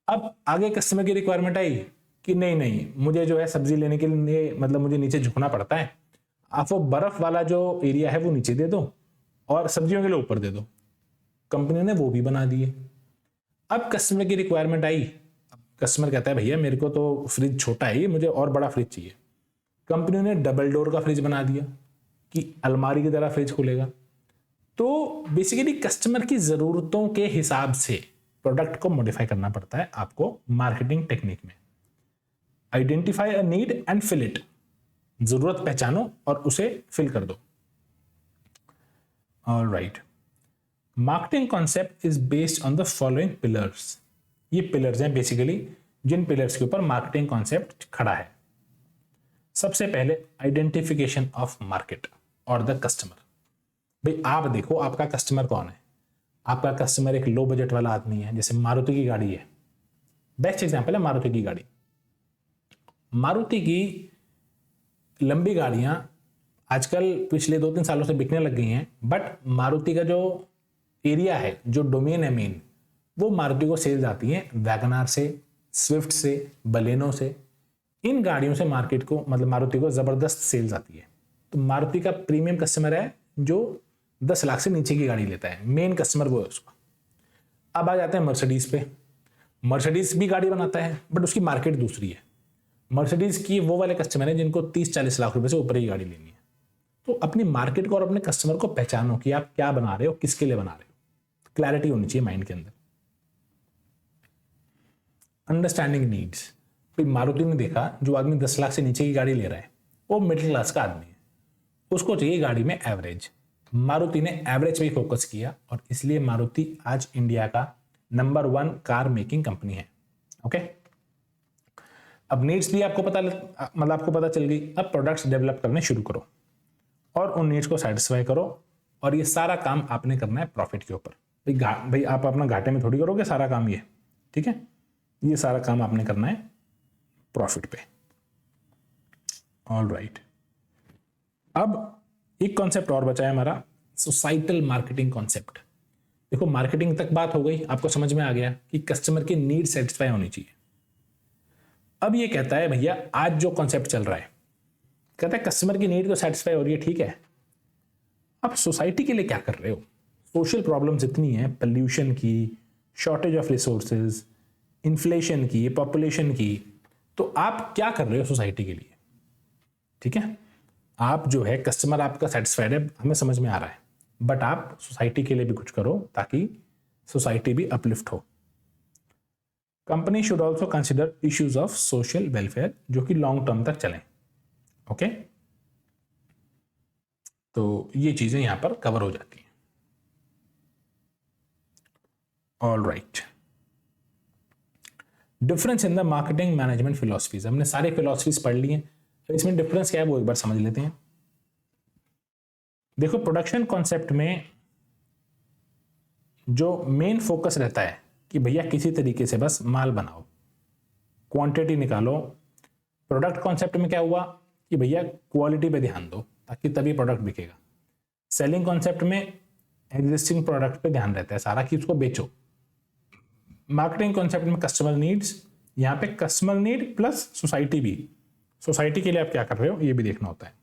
अब आगे कस्टमर की रिक्वायरमेंट आई कि नहीं मुझे जो है सब्जी लेने के लिए मतलब मुझे नीचे झुकना पड़ता है, आप वो बर्फ वाला जो एरिया है वो नीचे दे दो और सब्जियों के लिए ऊपर दे दो। कंपनी ने वो भी बना दिए। अब कस्टमर की रिक्वायरमेंट आई, कस्टमर कहता है भैया मेरे को तो फ्रिज छोटा है, मुझे और बड़ा फ्रिज चाहिए। कंपनी ने डबल डोर का फ्रिज बना दिया कि अलमारी की तरह फ्रिज खुलेगा। तो बेसिकली कस्टमर की जरूरतों के हिसाब से प्रोडक्ट को मॉडिफाई करना पड़ता है आपको मार्केटिंग टेक्निक में। Identify a need and fill it, जरूरत पहचानो और उसे फिल कर दो। Alright, marketing concept is based on the following pillars. ये पिलर्स हैं बेसिकली, जिन पिलर्स के ऊपर मार्केटिंग कॉन्सेप्ट खड़ा है। सबसे पहले आइडेंटिफिकेशन ऑफ मार्केट और द कस्टमर। भाई आप देखो आपका कस्टमर कौन है। आपका कस्टमर एक लो बजट वाला आदमी है, जैसे मारुति की गाड़ी है, बेस्ट एग्जांपल है मारुति की गाड़ी। मारुति की लंबी गाड़ियां आजकल पिछले 2-3 सालों से बिकने लग गई हैं, बट मारुति का जो एरिया है, जो डोमेन है मेन, वो मारुति को सेल्स आती है वैगनार से, स्विफ्ट से, बलेनो से। इन गाड़ियों से मार्केट को मतलब मारुति को जबरदस्त सेल्स आती है। तो मारुति का प्रीमियम कस्टमर है जो 10 लाख से नीचे की गाड़ी लेता है, मेन कस्टमर वो है उसका। अब आ जाते हैं मर्सिडीज पे। मर्सिडीज भी गाड़ी बनाता है बट उसकी मार्केट दूसरी है। मर्सिडीज की वो वाले कस्टमर है जिनको 30-40 लाख रुपए से ऊपर ही गाड़ी लेनी है। तो अपनी मार्केट को और अपने कस्टमर को पहचानो कि आप क्या बना रहे हो, किसके लिए बना रहे हो। क्लैरिटी होनी चाहिए माइंड के अंदर। Understanding needs. मारुति ने देखा जो आदमी 10 लाख से नीचे की गाड़ी ले रहा है वो मिडिल क्लास का आदमी है, उसको चाहिए गाड़ी में एवरेज। मारुति ने एवरेज पे फोकस किया और इसलिए मारुति आज इंडिया का नंबर 1 कार मेकिंग कंपनी है। ओके, अब नीड्स भी आपको पता चल गई। अब प्रोडक्ट्स डेवलप करने शुरू करो और उन नीड्स को सेटिस्फाई करो, और ये सारा काम आपने करना है प्रॉफिट के ऊपर। भाई आप अपना घाटे में थोड़ी करोगे सारा काम ये, ठीक है। ये सारा काम आपने करना है प्रॉफिट पे। ऑल राइट, अब एक कॉन्सेप्ट और बचा है हमारा, सोसाइटल मार्केटिंग कॉन्सेप्ट। देखो मार्केटिंग तक बात हो गई, आपको समझ में आ गया कि कस्टमर की नीड सेटिस्फाई होनी चाहिए। अब ये कहता है भैया आज जो कॉन्सेप्ट चल रहा है, कहता है कस्टमर की नीड तो सेटिस्फाई हो रही है, ठीक है, अब सोसाइटी के लिए क्या कर रहे हो। सोशल प्रॉब्लम्स इतनी है, पॉल्यूशन की, शॉर्टेज ऑफ रिसोर्सेज, इन्फ्लेशन की, पॉपुलेशन की, तो आप क्या कर रहे हो सोसाइटी के लिए। ठीक है, आप जो है कस्टमर आपका सेटिस्फाइड है, हमें समझ में आ रहा है, बट आप सोसाइटी के लिए भी कुछ करो ताकि सोसाइटी भी अपलिफ्ट हो। Company should also consider issues of social welfare जो कि लॉन्ग टर्म तक चलें। ओके, तो ये चीजें यहां पर कवर हो जाती हैं। All right, difference in the marketing management philosophies. हमने सारे फिलॉसफीज पढ़ ली हैं, तो इसमें डिफरेंस क्या है वो एक बार समझ लेते हैं। देखो प्रोडक्शन कॉन्सेप्ट में जो मेन फोकस रहता है कि भैया किसी तरीके से बस माल बनाओ, क्वांटिटी निकालो। प्रोडक्ट कॉन्सेप्ट में क्या हुआ कि भैया क्वालिटी पे ध्यान दो ताकि तभी प्रोडक्ट बिकेगा। सेलिंग कॉन्सेप्ट में एग्जिस्टिंग प्रोडक्ट पे ध्यान रहता है सारा कि उसको बेचो। मार्केटिंग कॉन्सेप्ट में कस्टमर नीड्स, यहाँ पे कस्टमर नीड प्लस सोसाइटी भी, सोसाइटी के लिए आप क्या कर रहे हो ये भी देखना होता है।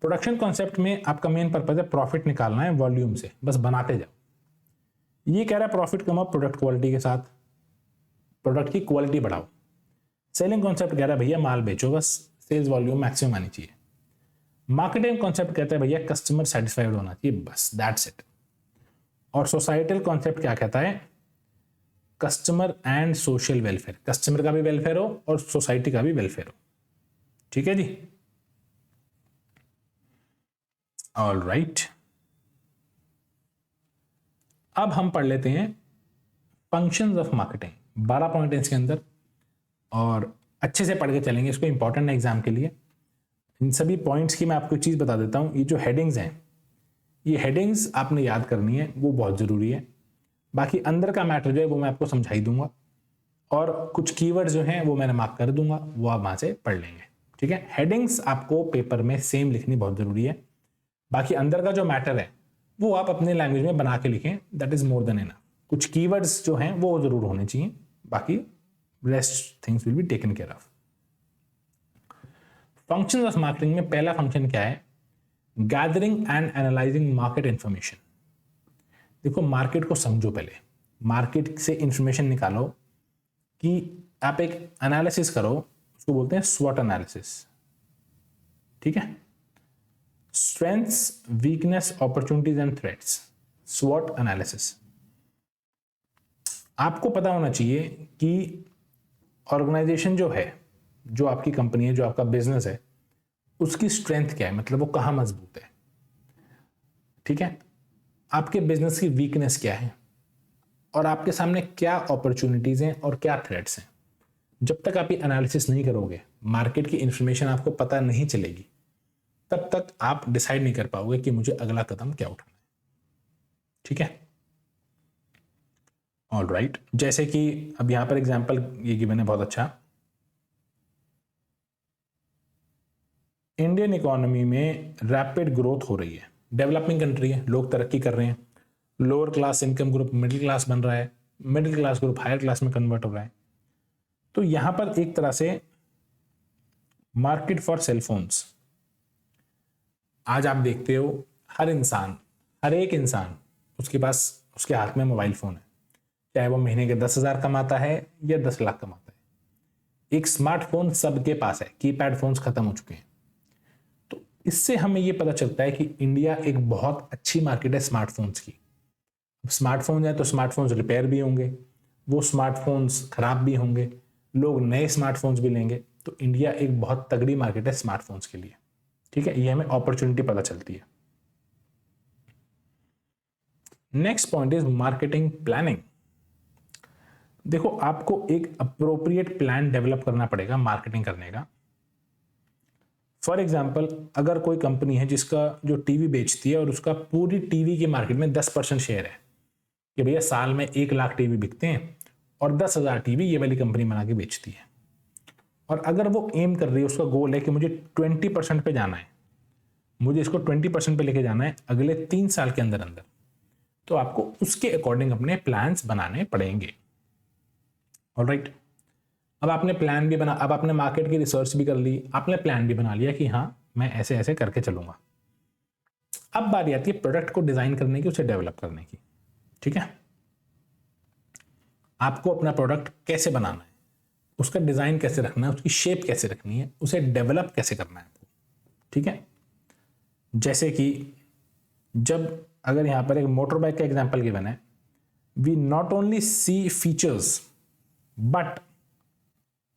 प्रोडक्शन कॉन्सेप्ट में आपका मेन पर्पज है प्रॉफिट निकालना है वॉल्यूम से, बस बनाते जाओ। ये कह रहा है प्रॉफिट कमाओ प्रोडक्ट क्वालिटी के साथ, प्रोडक्ट की क्वालिटी बढ़ाओ। सेलिंग कॉन्सेप्ट कह रहा है भैया माल बेचो, बस सेल्स वॉल्यूम मैक्सिमम आनी चाहिए। मार्केटिंग कॉन्सेप्ट कहता है भैया कस्टमर सेटिस्फाइड होना चाहिए, बस दैट्स इट। और सोसाइटल कॉन्सेप्ट क्या कहता है, customer and social welfare, customer का भी वेलफेयर हो और सोसाइटी का भी वेलफेयर हो। ठीक है जी, ऑल राइट। अब हम पढ़ लेते हैं फंक्शंस ऑफ मार्केटिंग। 12 पॉइंट इसके अंदर और अच्छे से पढ़ के चलेंगे, इसको इंपॉर्टेंट है एग्जाम के लिए। इन सभी पॉइंट्स की मैं आपको एक चीज बता देता हूं, ये जो हेडिंग्स हैं, ये हेडिंग्स आपने याद करनी है, वो बहुत जरूरी है। बाकी अंदर का मैटर जो है वो मैं आपको समझा ही दूंगा, और कुछ कीवर्ड्स जो हैं वो मैंने मार्क कर दूंगा, वो आप वहां से पढ़ लेंगे। ठीक है, हेडिंग्स आपको पेपर में सेम लिखनी बहुत जरूरी है। बाकी अंदर का जो मैटर है वो आप अपने लैंग्वेज में बना के लिखें, that is more than enough. कुछ कीवर्ड्स जो हैं वो जरूर होने चाहिए, बाकी rest things will be taken care of. Functions of marketing में पहला फंक्शन क्या है, gathering and analysing market information. देखो मार्केट को समझो, पहले मार्केट से इंफॉर्मेशन निकालो कि आप एक एनालिसिस करो, उसको बोलते हैं स्वॉट एनालिसिस। ठीक है, strengths, weakness, opportunities and threats, स्वॉट एनालिसिस। आपको पता होना चाहिए कि ऑर्गेनाइजेशन जो है, जो आपकी कंपनी है, जो आपका बिजनेस है, उसकी स्ट्रेंथ क्या है, मतलब वो कहाँ मजबूत है। ठीक है, आपके बिजनेस की वीकनेस क्या है और आपके सामने क्या अपॉर्चुनिटीज हैं और क्या थ्रेट्स हैं। जब तक आप ये एनालिसिस नहीं करोगे, मार्केट की इंफॉर्मेशन आपको पता नहीं चलेगी, तब तक आप डिसाइड नहीं कर पाओगे कि मुझे अगला कदम क्या उठाना है। ठीक है, ऑल राइट। जैसे कि अब यहां पर एग्जाम्पल ये गिवन है बहुत अच्छा, इंडियन इकोनॉमी में रैपिड ग्रोथ हो रही है, डेवलपिंग कंट्री है, लोग तरक्की कर रहे हैं, lower class income group middle class बन रहा है, middle class group higher class में कन्वर्ट हो रहा है। तो यहां पर एक तरह से मार्केट फॉर सेलफोन्स, आज आप देखते हो हर इंसान, हर एक इंसान, उसके पास उसके हाथ में मोबाइल फोन है, चाहे वो महीने के 10,000 कमाता है या 10 लाख कमाता है। एक स्मार्टफोन सबके पास है, कीपैड फोन्स खत्म हो चुके हैं। तो इससे हमें ये पता चलता है कि इंडिया एक बहुत अच्छी मार्केट है स्मार्टफोन्स की। स्मार्टफोन है तो स्मार्टफोन्स रिपेयर भी होंगे, वो स्मार्टफोन्स खराब भी होंगे, लोग नए स्मार्टफोन्स भी लेंगे। तो इंडिया एक बहुत तगड़ी मार्केट है स्मार्टफोन्स के लिए। ठीक है, ये हमें अपॉर्चुनिटी पता चलती है। Next point is marketing planning. देखो, आपको एक अप्रोप्रिएट प्लान डेवलप करना पड़ेगा मार्केटिंग करने का। फॉर एग्जाम्पल, अगर कोई कंपनी है जिसका जो टीवी बेचती है और उसका पूरी टीवी की मार्केट में 10% शेयर है कि भैया साल में 1 लाख टीवी बिकते हैं और 10,000 टीवी ये वाली कंपनी बना के बेचती है, और अगर वो एम कर रही है, उसका गोल है कि मुझे 20% पे जाना है, मुझे इसको 20% पे लेके जाना है अगले 3 साल के अंदर अंदर, तो आपको उसके अकॉर्डिंग अपने प्लान्स बनाने पड़ेंगे। ऑलराइट, अब आपने प्लान भी बना, अब आपने मार्केट की रिसर्च भी कर ली, आपने प्लान भी बना लिया कि हाँ मैं ऐसे ऐसे करके चलूंगा। अब बारी आती है प्रोडक्ट को डिजाइन करने की, उसे डेवलप करने की। ठीक है, आपको अपना प्रोडक्ट कैसे बनाना है, उसका डिजाइन कैसे रखना है, उसकी शेप कैसे रखनी है, उसे डेवलप कैसे करना है आपको। ठीक है, जैसे कि जब अगर यहां पर एक मोटर बाइक का एग्जांपल गिवन है, we not only see features but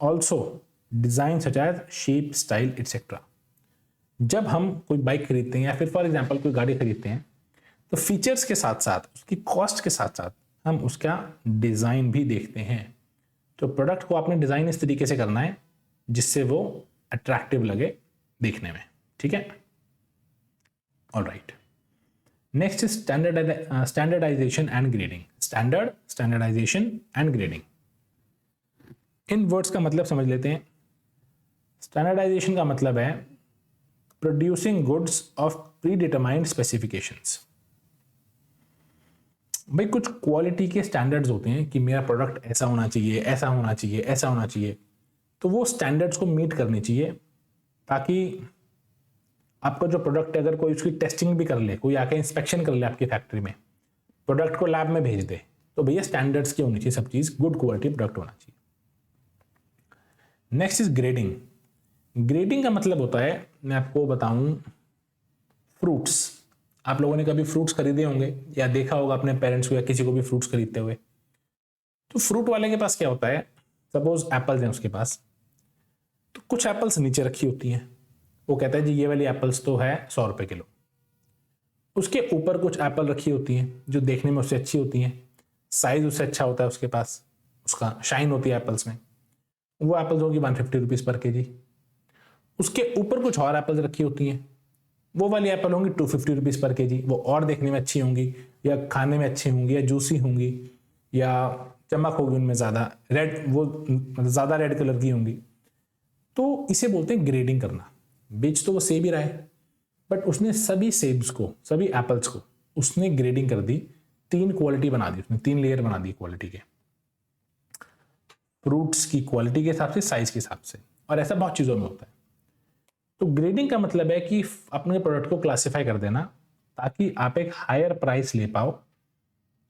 also design such as shape, style etcetera. जब हम कोई बाइक खरीदते हैं या फिर फॉर एग्जांपल कोई गाड़ी खरीदते हैं, तो फीचर्स के साथ साथ, उसकी कॉस्ट के साथ साथ हम उसका डिजाइन भी देखते हैं। तो प्रोडक्ट को आपने डिजाइन इस तरीके से करना है जिससे वो अट्रैक्टिव लगे देखने में। ठीक है, alright. Next is standardisation and grading. Standardisation and grading, इन वर्ड्स का मतलब समझ लेते हैं। स्टैंडर्डाइजेशन का मतलब है producing goods of predetermined specifications. भाई कुछ क्वालिटी के स्टैंडर्ड्स होते हैं कि मेरा प्रोडक्ट ऐसा होना चाहिए, ऐसा होना चाहिए, ऐसा होना चाहिए, तो वो स्टैंडर्ड्स को मीट करनी चाहिए, ताकि आपका जो प्रोडक्ट है, अगर कोई उसकी टेस्टिंग भी कर ले, कोई आके इंस्पेक्शन कर ले आपकी फैक्ट्री में, प्रोडक्ट को लैब में भेज दे, तो भैया स्टैंडर्ड्स की होनी चाहिए सब चीज, गुड क्वालिटी प्रोडक्ट होना चाहिए। Next is grading. ग्रेडिंग का मतलब होता है, मैं आपको बताऊं, फ्रूट्स। आप लोगों ने कभी फ्रूट्स खरीदे होंगे या देखा होगा अपने पेरेंट्स को या किसी को भी फ्रूट्स खरीदते हुए। तो फ्रूट वाले के पास क्या होता है, सपोज एप्पल्स हैं उसके पास, तो कुछ एप्पल्स नीचे रखी होती हैं, वो कहता है जी ये वाली एप्पल्स तो है 100 रुपए किलो। उसके ऊपर कुछ एप्पल रखी होती हैं जो देखने में उससे अच्छी होती हैं, साइज उससे अच्छा होता है उसके पास, उसका शाइन होती है एप्पल्स में, वो एप्पल्स होगी 150 रुपीज पर केजी। उसके ऊपर कुछ और एप्पल्स रखी होती हैं, वो वाली एप्पल होंगी 250 रुपीज पर केजी, वो और देखने में अच्छी होंगी या खाने में अच्छी होंगी या जूसी होंगी या चमक होगी उनमें ज़्यादा, रेड, वो मतलब ज़्यादा रेड कलर की होंगी। तो इसे बोलते हैं ग्रेडिंग करना। बेच तो वो सेब ही रहा है, बट उसने सभी सेब्स को, सभी एप्पल्स को उसने ग्रेडिंग कर दी, 3 क्वालिटी बना दी उसने, 3 लेयर बना दी क्वालिटी के, फ्रूट्स की क्वालिटी के हिसाब से, साइज के हिसाब से, और ऐसा बहुत चीज़ों में होता है। तो ग्रेडिंग का मतलब है कि अपने प्रोडक्ट को क्लासिफाई कर देना ताकि आप एक हायर प्राइस ले पाओ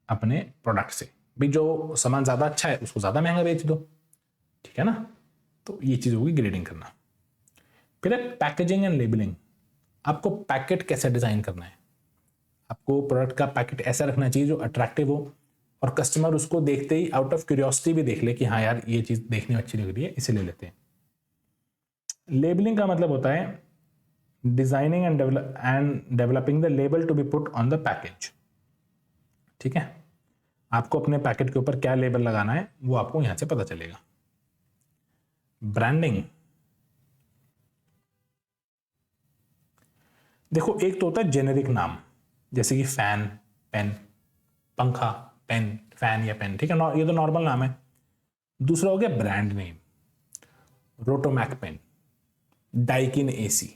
अपने प्रोडक्ट से। भी जो सामान ज़्यादा अच्छा है उसको ज़्यादा महंगा बेच दो, ठीक है ना। तो ये चीज़ होगी ग्रेडिंग करना। फिर है पैकेजिंग एंड लेबलिंग। आपको पैकेट कैसे डिज़ाइन करना है, आपको प्रोडक्ट का पैकेट ऐसा रखना चाहिए जो अट्रैक्टिव हो और कस्टमर उसको देखते ही आउट ऑफ क्यूरियोसिटी भी देख ले कि हाँ यार ये चीज़ देखने में अच्छी लग रही है, इसे ले लेते हैं। लेबलिंग का मतलब होता है designing and developing the label to be put on the package. ठीक है, आपको अपने पैकेट के ऊपर क्या लेबल लगाना है वो आपको यहां से पता चलेगा। ब्रांडिंग, देखो एक तो होता है जेनेरिक नाम, जैसे कि फैन, पेन, पंखा, पेन, फैन या पेन, ठीक है, ये तो नॉर्मल नाम है। दूसरा हो गया brand name, Rotomac pen, Daikin AC,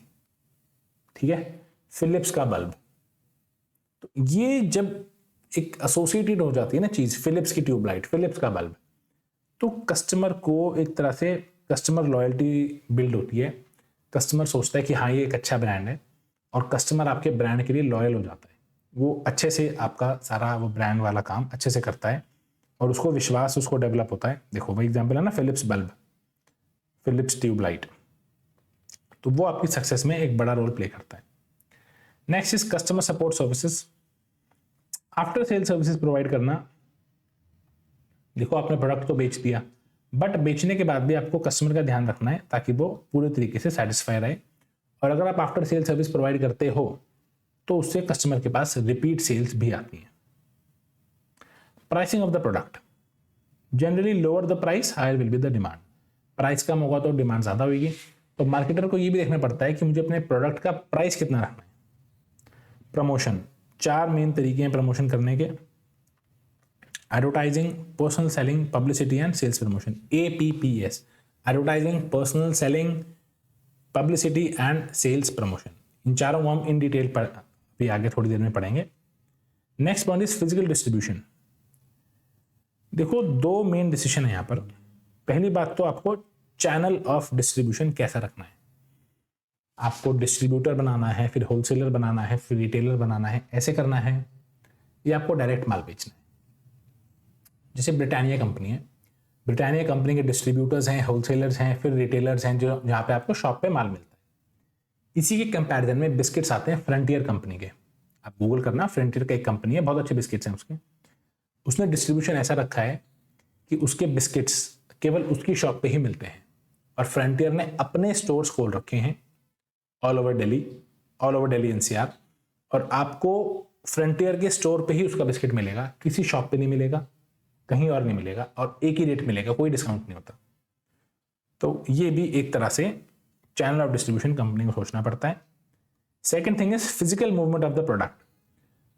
ठीक है, फिलिप्स का बल्ब। तो ये जब एक एसोसिएटेड हो जाती है ना चीज, फिलिप्स की ट्यूबलाइट, फिलिप्स का बल्ब, तो कस्टमर को एक तरह से कस्टमर लॉयल्टी बिल्ड होती है। कस्टमर सोचता है कि हाँ ये एक अच्छा ब्रांड है, और कस्टमर आपके ब्रांड के लिए लॉयल हो जाता है। वो अच्छे से आपका सारा वो ब्रांड वाला काम अच्छे से करता है, और उसको विश्वास उसको डेवलप होता है। देखो वही एग्जाम्पल है ना, फिलिप्स बल्ब, फिलिप्स ट्यूबलाइट, तो वो आपकी सक्सेस में एक बड़ा रोल प्ले करता है। Next is customer support services, after sale services provide करना। देखो आपने प्रोडक्ट तो बेच दिया, बट बेचने के बाद भी आपको कस्टमर का ध्यान रखना है ताकि वो पूरे तरीके से सेटिस्फाई रहे। और अगर आप आफ्टर सेल सर्विस प्रोवाइड करते हो तो उससे कस्टमर के पास रिपीट सेल्स भी आती हैं। Pricing of the product, generally lower the price higher will be the demand. Price कम होगा तो डिमांड ज़्यादा होगी। तो मार्केटर को ये भी देखना पड़ता है कि मुझे अपने प्रोडक्ट का प्राइस कितना रखना है। प्रमोशन, 4 मेन तरीके हैं प्रमोशन करने के, advertising, personal selling, publicity and sales promotion, APPS, advertising, personal selling, publicity and sales promotion. इन चारों को हम इन डिटेल पर भी आगे थोड़ी देर में पढ़ेंगे। Next point is physical distribution. देखो 2 मेन डिसीजन है यहाँ पर। पहली बात तो आपको चैनल ऑफ डिस्ट्रीब्यूशन कैसा रखना है। आपको डिस्ट्रीब्यूटर बनाना है, फिर होलसेलर बनाना है, फिर रिटेलर बनाना है, ऐसे करना है, या आपको डायरेक्ट माल बेचना है। जैसे ब्रिटानिया कंपनी है, ब्रिटानिया कंपनी के डिस्ट्रीब्यूटर्स हैं, होलसेलर्स हैं, फिर रिटेलर्स हैं, जो जहाँ पे आपको शॉप पे माल मिलता है। इसी के कंपैरिजन में बिस्किट्स आते हैं फ्रंटियर कंपनी के। आप गूगल करना, फ्रंटियर का एक कंपनी है, बहुत अच्छे बिस्किट्स हैं उसके। उसने डिस्ट्रीब्यूशन ऐसा रखा है कि उसके बिस्किट्स केवल उसकी शॉप पे ही मिलते हैं, और फ्रंटियर ने अपने स्टोर्स खोल रखे हैं ऑल ओवर दिल्ली NCR, और आपको फ्रंटियर के स्टोर पे ही उसका बिस्किट मिलेगा, किसी शॉप पे नहीं मिलेगा, कहीं और नहीं मिलेगा, और एक ही रेट मिलेगा, कोई डिस्काउंट नहीं होता। तो ये भी एक तरह से चैनल ऑफ डिस्ट्रीब्यूशन कंपनी को सोचना पड़ता है। Second thing is physical movement of the product.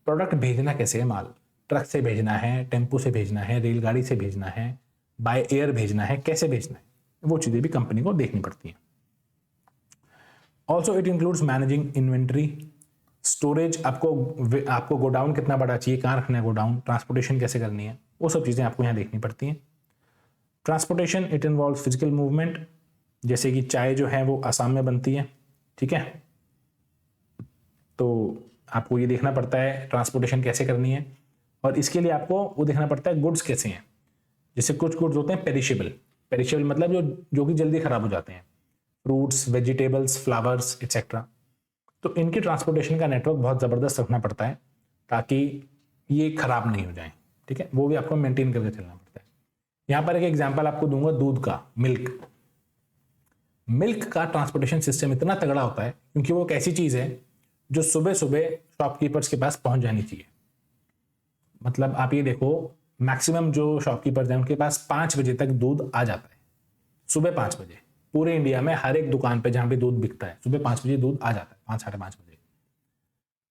Product भेजना कैसे है, माल ट्रक से भेजना है, टेम्पो से भेजना है, रेलगाड़ी से भेजना है, बाय एयर भेजना है, कैसे भेजना है, वो चीज़ें भी कंपनी को देखनी पड़ती हैं। Also it includes managing inventory, storage, आपको गोडाउन कितना बड़ा चाहिए, कहाँ रखना है गोडाउन, ट्रांसपोर्टेशन कैसे करनी है, वो सब चीज़ें आपको यहाँ देखनी पड़ती हैं। Transportation it involve physical movement, जैसे कि चाय जो है वो आसाम में बनती है, ठीक है, तो आपको ये देखना पड़ता है ट्रांसपोर्टेशन कैसे करनी है, और इसके लिए आपको वो देखना पड़ता है गुड्स कैसे हैं। जैसे कुछ गुड्स होते हैं पेरिशेबल मतलब जो कि जल्दी खराब हो जाते हैं, फ्रूट्स, वेजिटेबल्स, फ्लावर्स एक्सेट्रा। तो इनकी ट्रांसपोर्टेशन का नेटवर्क बहुत ज़बरदस्त रखना पड़ता है ताकि ये खराब नहीं हो जाए, ठीक है, वो भी आपको मेंटेन करके चलना पड़ता है। यहाँ पर एक एग्जांपल आपको दूंगा, दूध का, मिल्क का ट्रांसपोर्टेशन सिस्टम इतना तगड़ा होता है क्योंकि वो एक ऐसी चीज़ है जो सुबह सुबह शॉपकीपर्स के पास पहुंच जानी चाहिए। मतलब आप ये देखो, मैक्सिमम जो शॉपकीपर्स हैं उनके पास 5 बजे तक दूध आ जाता है, सुबह 5 बजे। पूरे इंडिया में हर एक दुकान पे जहाँ पे दूध बिकता है सुबह 5 बजे दूध आ जाता है, 5 साढ़े 5 बजे।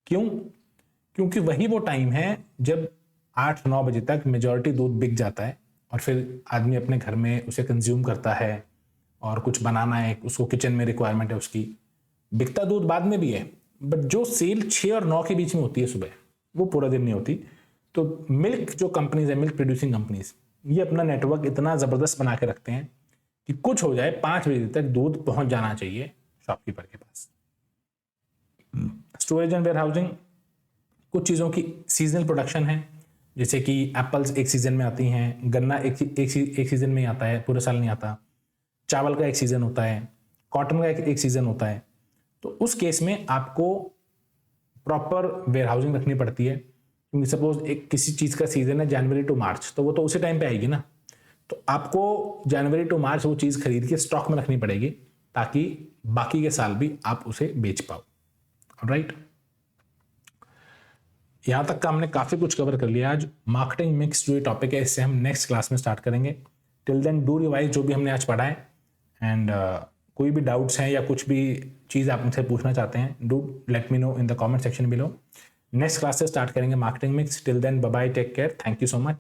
क्यों? क्योंकि वही वो टाइम है जब 8-9 बजे तक मेजॉरिटी दूध बिक जाता है, और फिर आदमी अपने घर में उसे कंज्यूम करता है, और कुछ बनाना है, उसको किचन में रिक्वायरमेंट है उसकी। बिकता दूध बाद में भी है, बट जो सेल 6 और 9 के बीच में होती है सुबह, वो पूरा दिन नहीं होती। तो मिल्क जो कंपनीज है, मिल्क प्रोड्यूसिंग कंपनीज, ये अपना नेटवर्क इतना ज़बरदस्त बना के रखते हैं कि कुछ हो जाए 5 बजे तक दूध पहुंच जाना चाहिए शॉपकीपर के पास। स्टोरेज एंड वेयरहाउसिंग, कुछ चीज़ों की सीजनल प्रोडक्शन है, जैसे कि एप्पल्स एक सीजन में आती हैं, गन्ना एक सीजन में ही आता है, पूरे साल नहीं आता, चावल का एक सीजन होता है, कॉटन का एक सीजन होता है। तो उस केस में आपको प्रॉपर वेयरहाउसिंग रखनी पड़ती है, क्योंकि सपोज एक किसी चीज़ का सीजन है जनवरी टू मार्च, तो वो तो उसी टाइम पे आएगी ना, तो आपको जनवरी टू मार्च वो चीज़ खरीद के स्टॉक में रखनी पड़ेगी ताकि बाकी के साल भी आप उसे बेच पाओ। राइट, यहाँ तक का हमने काफ़ी कुछ कवर कर लिया आज। मार्केटिंग मिक्स जो ये टॉपिक है इससे हम नेक्स्ट क्लास में स्टार्ट करेंगे। टिल देन डू रिवाइज जो भी हमने आज पढ़ा है, एंड कोई भी डाउट्स हैं या कुछ भी चीज़ आप मुझसे पूछना चाहते हैं, do let me know in the comment section below. Next class से स्टार्ट करेंगे marketing mix. Till then bye bye, take care, thank you so much.